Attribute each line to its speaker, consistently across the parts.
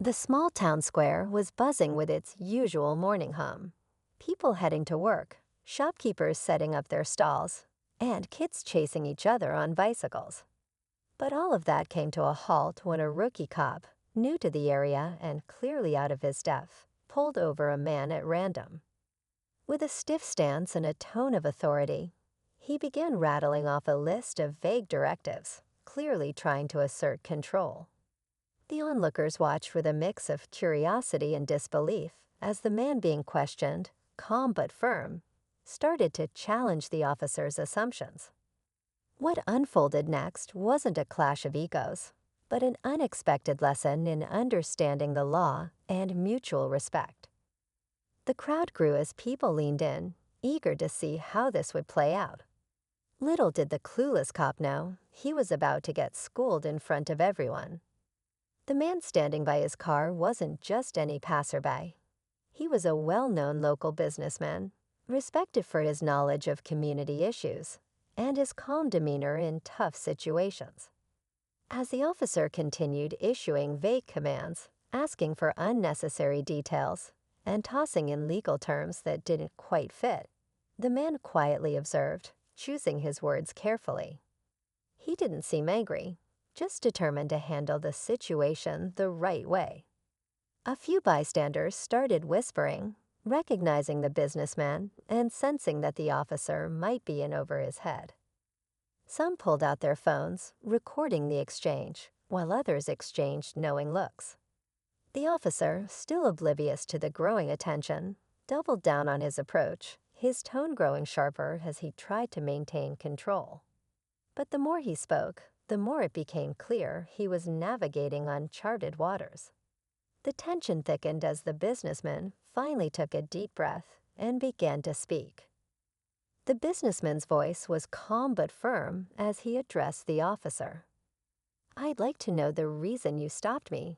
Speaker 1: The small town square was buzzing with its usual morning hum. People heading to work, shopkeepers setting up their stalls, and kids chasing each other on bicycles. But all of that came to a halt when a rookie cop, new to the area and clearly out of his depth, pulled over a man at random. With a stiff stance and a tone of authority, he began rattling off a list of vague directives, clearly trying to assert control. The onlookers watched with a mix of curiosity and disbelief as the man being questioned, calm but firm, started to challenge the officer's assumptions. What unfolded next wasn't a clash of egos, but an unexpected lesson in understanding the law and mutual respect. The crowd grew as people leaned in, eager to see how this would play out. Little did the clueless cop know he was about to get schooled in front of everyone. The man standing by his car wasn't just any passerby. He was a well-known local businessman, respected for his knowledge of community issues and his calm demeanor in tough situations. As the officer continued issuing vague commands, asking for unnecessary details, and tossing in legal terms that didn't quite fit, the man quietly observed, choosing his words carefully. He didn't seem angry, just determined to handle the situation the right way. A few bystanders started whispering, recognizing the businessman and sensing that the officer might be in over his head. Some pulled out their phones, recording the exchange, while others exchanged knowing looks. The officer, still oblivious to the growing attention, doubled down on his approach, his tone growing sharper as he tried to maintain control. But the more he spoke, the more it became clear he was navigating uncharted waters. The tension thickened as the businessman finally took a deep breath and began to speak. The businessman's voice was calm but firm as he addressed the officer. "I'd like to know the reason you stopped me,"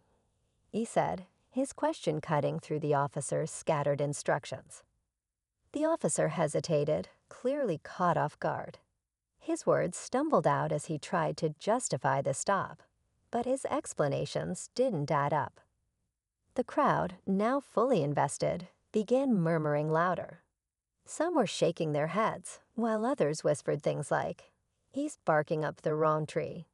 Speaker 1: he said, his question cutting through the officer's scattered instructions. The officer hesitated, clearly caught off guard. His words stumbled out as he tried to justify the stop, but his explanations didn't add up. The crowd, now fully invested, began murmuring louder. Some were shaking their heads, while others whispered things like, "He's barking up the wrong tree."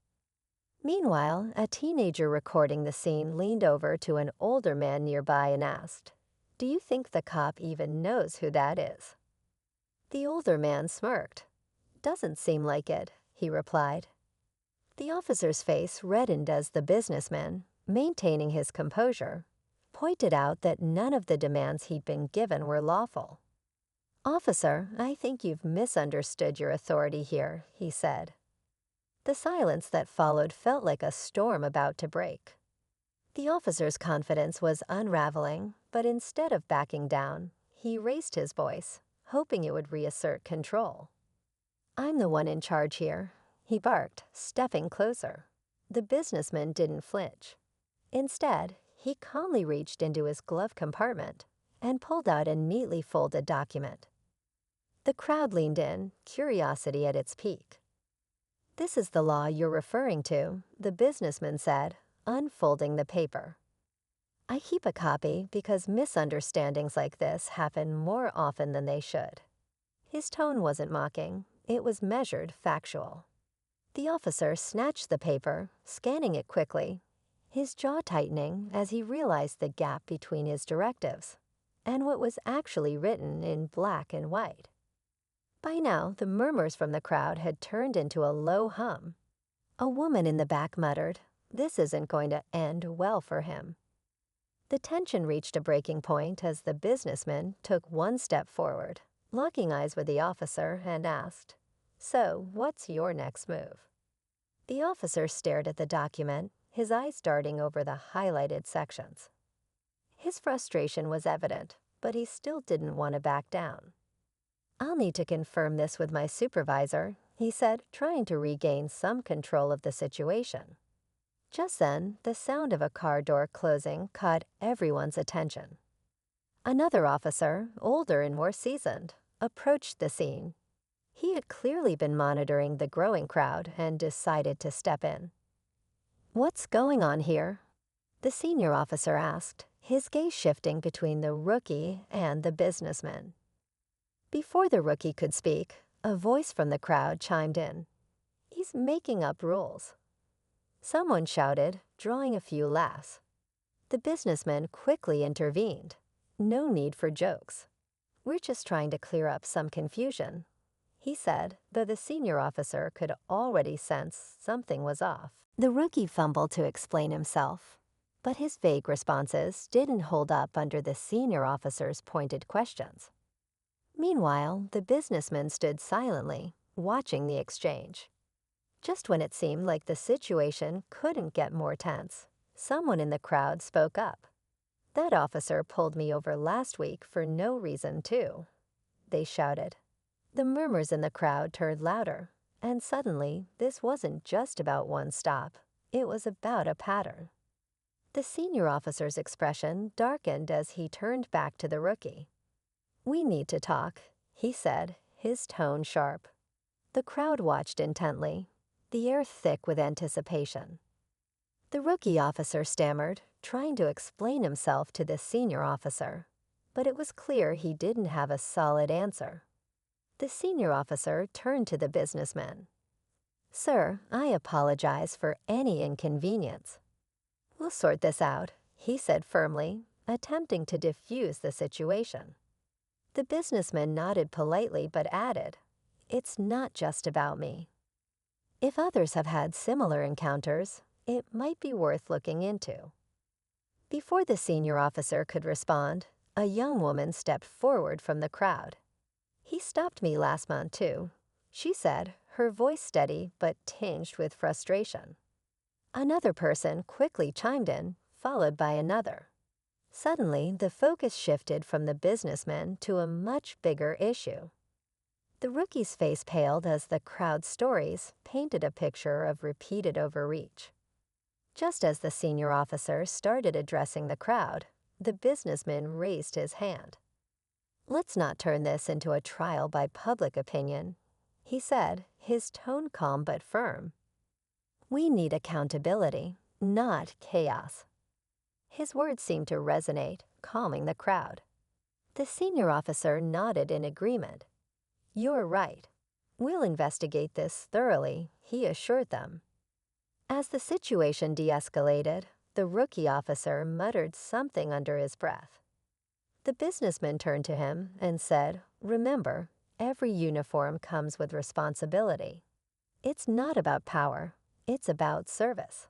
Speaker 1: Meanwhile, a teenager recording the scene leaned over to an older man nearby and asked, "Do you think the cop even knows who that is?" The older man smirked. "Doesn't seem like it," he replied. The officer's face reddened as the businessman, maintaining his composure, pointed out that none of the demands he'd been given were lawful. "Officer, I think you've misunderstood your authority here," he said. The silence that followed felt like a storm about to break. The officer's confidence was unraveling, but instead of backing down, he raised his voice, hoping it would reassert control. "I'm the one in charge here," he barked, stepping closer. The businessman didn't flinch. Instead, he calmly reached into his glove compartment and pulled out a neatly folded document. The crowd leaned in, curiosity at its peak. "This is the law you're referring to," the businessman said, unfolding the paper. "I keep a copy because misunderstandings like this happen more often than they should." His tone wasn't mocking. It was measured, factual. The officer snatched the paper, scanning it quickly, his jaw tightening as he realized the gap between his directives and what was actually written in black and white. By now, the murmurs from the crowd had turned into a low hum. A woman in the back muttered, "This isn't going to end well for him." The tension reached a breaking point as the businessman took one step forward, locking eyes with the officer, and asked, "So, what's your next move?" The officer stared at the document, his eyes darting over the highlighted sections. His frustration was evident, but he still didn't want to back down. "I'll need to confirm this with my supervisor," he said, trying to regain some control of the situation. Just then, the sound of a car door closing caught everyone's attention. Another officer, older and more seasoned, approached the scene. He had clearly been monitoring the growing crowd and decided to step in. "What's going on here?" The senior officer asked, his gaze shifting between the rookie and the businessman. Before the rookie could speak, a voice from the crowd chimed in. He's making up rules. Someone shouted, drawing a few laughs. The businessman quickly intervened. No need for jokes. We're just trying to clear up some confusion, he said, though the senior officer could already sense something was off. The rookie fumbled to explain himself, but his vague responses didn't hold up under the senior officer's pointed questions. Meanwhile, the businessman stood silently, watching the exchange. Just when it seemed like the situation couldn't get more tense, someone in the crowd spoke up. That officer pulled me over last week for no reason, too, they shouted. The murmurs in the crowd turned louder, and suddenly this wasn't just about one stop, it was about a pattern. The senior officer's expression darkened as he turned back to the rookie. We need to talk, he said, his tone sharp. The crowd watched intently, the air thick with anticipation. The rookie officer stammered, trying to explain himself to the senior officer, but it was clear he didn't have a solid answer. The senior officer turned to the businessman. Sir, I apologize for any inconvenience. We'll sort this out, he said firmly, attempting to diffuse the situation. The businessman nodded politely but added, It's not just about me. If others have had similar encounters, it might be worth looking into. Before the senior officer could respond, a young woman stepped forward from the crowd. He stopped me last month, too, she said, her voice steady but tinged with frustration. Another person quickly chimed in, followed by another. Suddenly, the focus shifted from the businessman to a much bigger issue. The rookie's face paled as the crowd's stories painted a picture of repeated overreach. Just as the senior officer started addressing the crowd, the businessman raised his hand. Let's not turn this into a trial by public opinion, he said, his tone calm but firm. We need accountability, not chaos. His words seemed to resonate, calming the crowd. The senior officer nodded in agreement. You're right. We'll investigate this thoroughly, he assured them. As the situation de-escalated, the rookie officer muttered something under his breath. The businessman turned to him and said, Remember, every uniform comes with responsibility. It's not about power, it's about service.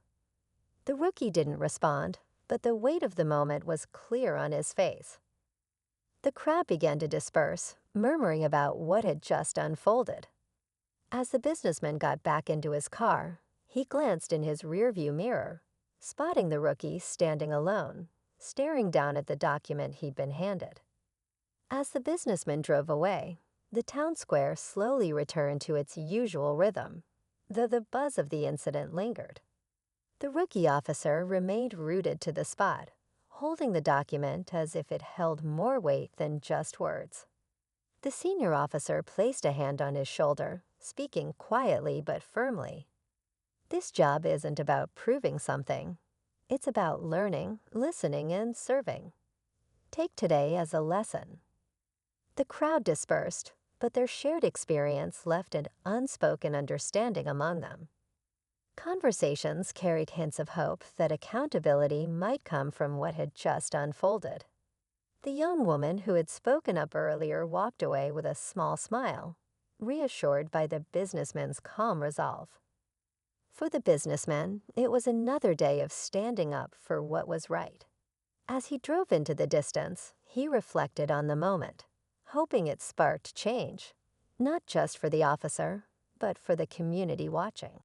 Speaker 1: The rookie didn't respond, but the weight of the moment was clear on his face. The crowd began to disperse, murmuring about what had just unfolded. As the businessman got back into his car, he glanced in his rearview mirror, spotting the rookie standing alone, staring down at the document he'd been handed. As the businessman drove away, the town square slowly returned to its usual rhythm, though the buzz of the incident lingered. The rookie officer remained rooted to the spot, holding the document as if it held more weight than just words. The senior officer placed a hand on his shoulder, speaking quietly but firmly. This job isn't about proving something. It's about learning, listening, and serving. Take today as a lesson. The crowd dispersed, but their shared experience left an unspoken understanding among them. Conversations carried hints of hope that accountability might come from what had just unfolded. The young woman who had spoken up earlier walked away with a small smile, reassured by the businessman's calm resolve. For the businessman, it was another day of standing up for what was right. As he drove into the distance, he reflected on the moment, hoping it sparked change, not just for the officer, but for the community watching.